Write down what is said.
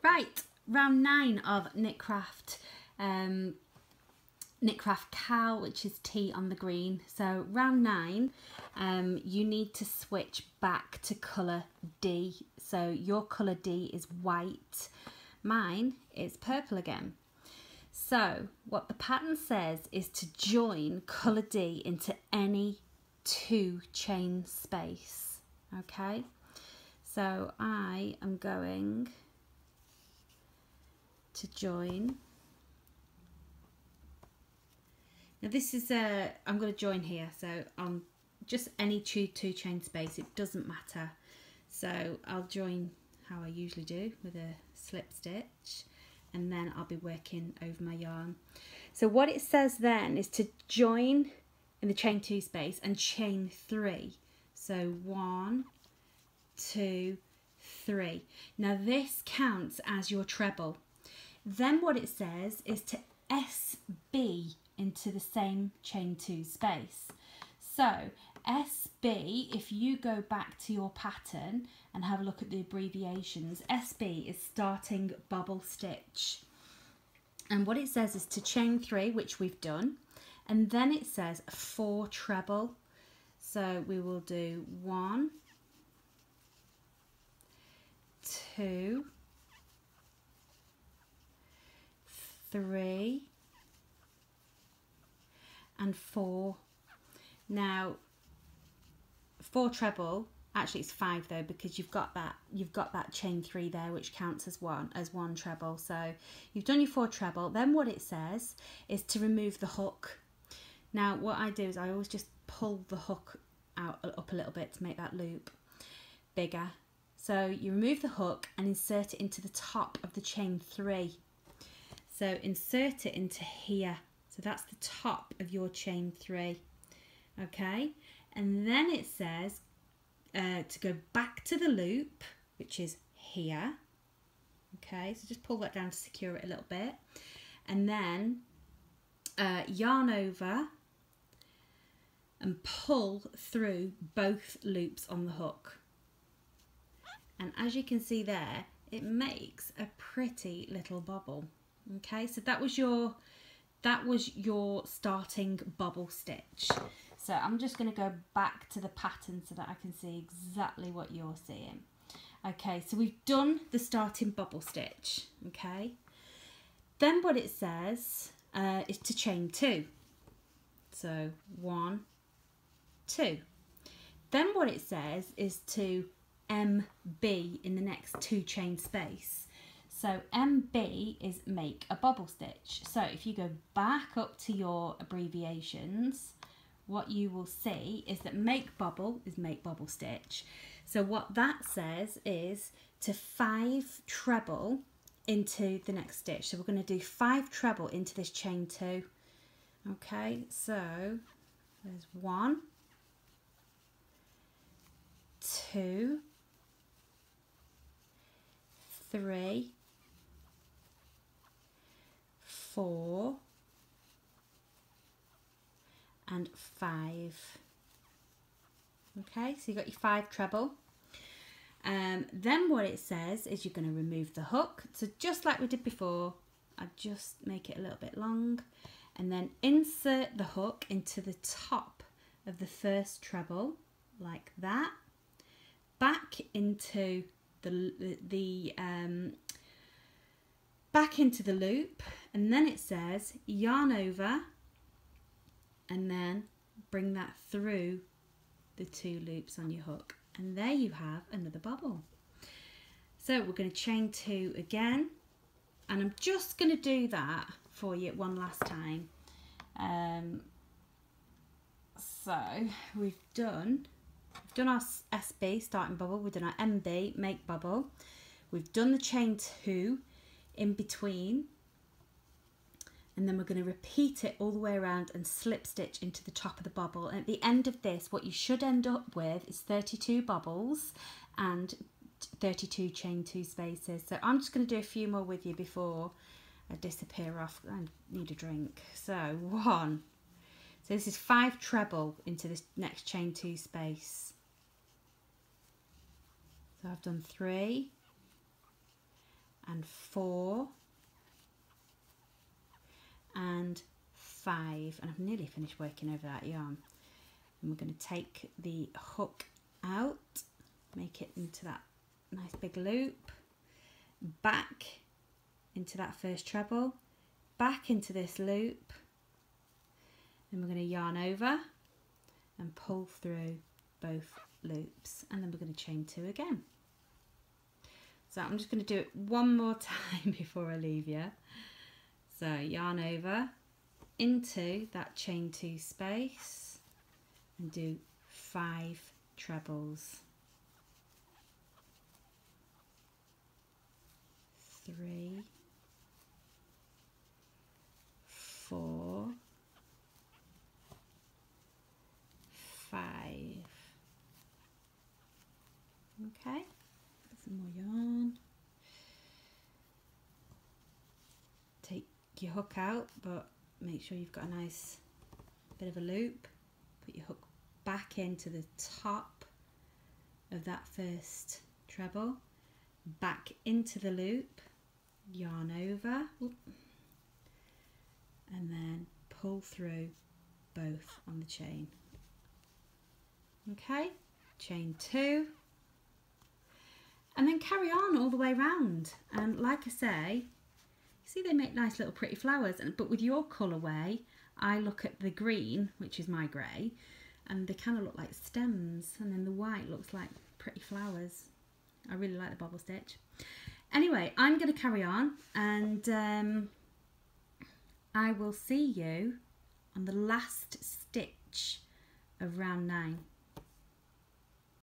Right, round 9 of Knitcraft Cow, which is tea on the green. So round 9, you need to switch back to colour D. So your colour D is white, mine is purple again. So what the pattern says is to join colour D into any 2 chain space. Okay, so I am going to join. Now this is I'm going to join here, so on just any 2 chain space, it doesn't matter. So I'll join how I usually do with a slip stitch, and then I'll be working over my yarn. So what it says then is to join in the chain 2 space and chain 3. So 1, 2, 3. Now this counts as your treble. Then what it says is to SB into the same chain 2 space. So SB, if you go back to your pattern and have a look at the abbreviations, SB is starting bubble stitch. And what it says is to chain 3, which we've done, and then it says 4 treble. So we will do 1, 2, 3, and 4. Now 4 treble, actually it's 5 though, because you've got that chain 3 there, which counts as one treble. So you've done your 4 treble. Then what it says is to remove the hook. Now what I do is I always just pull the hook out up a little bit to make that loop bigger. So you remove the hook and insert it into the top of the chain 3. So insert it into here. So that's the top of your chain 3. Okay, and then it says to go back to the loop, which is here. Okay, so just pull that down to secure it a little bit, and then yarn over and pull through both loops on the hook. And as you can see there, it makes a pretty little bubble. Okay, so that was your starting bubble stitch. So I'm just going to go back to the pattern so that I can see exactly what you're seeing. Okay, so we've done the starting bubble stitch. Okay, then what it says is to chain 2. So 1, 2. Then what it says is to MB in the next 2 chain space. So MB is make a bubble stitch. So if you go back up to your abbreviations, what you will see is that make bubble is make bubble stitch. So what that says is to 5 treble into the next stitch. So we're going to do 5 treble into this chain 2. Okay, so there's 1, 2, 3, 4, and 5. Okay, so you've got your 5 treble. Then what it says is you're going to remove the hook. So just like we did before, I just make it a little bit long, and then insert the hook into the top of the first treble like that, back into back into the loop, and then it says yarn over and then bring that through the 2 loops on your hook, and there you have another bubble. So we're going to chain 2 again, and I'm just going to do that for you one last time. So we've done our SB, starting bubble, we've done our MB, make bubble, we've done the chain 2 in between, and then we're going to repeat it all the way around and slip stitch into the top of the bubble. And at the end of this, what you should end up with is 32 bubbles and 32 chain 2 spaces. So I'm just going to do a few more with you before I disappear off. I need a drink. So 1. So this is 5 treble into this next chain 2 space. So I've done 3 and 4 and 5, and I've nearly finished working over that yarn. And we're going to take the hook out, make it into that nice big loop, back into that first treble, back into this loop, then we're going to yarn over and pull through both loops, and then we're going to chain 2 again. So I'm just going to do it one more time before I leave you. So yarn over into that chain 2 space and do 5 trebles. 3, 4, 5. Okay, put some more yarn. Take your hook out, but make sure you've got a nice bit of a loop. Put your hook back into the top of that first treble, back into the loop, yarn over, and then pull through both on the chain. Okay, chain 2, and then carry on all the way round. And like I say, see, they make nice little pretty flowers, but with your colourway, I look at the green, which is my grey, and they kind of look like stems, and then the white looks like pretty flowers. I really like the bobble stitch. Anyway, I'm going to carry on, and I will see you on the last stitch of round 9.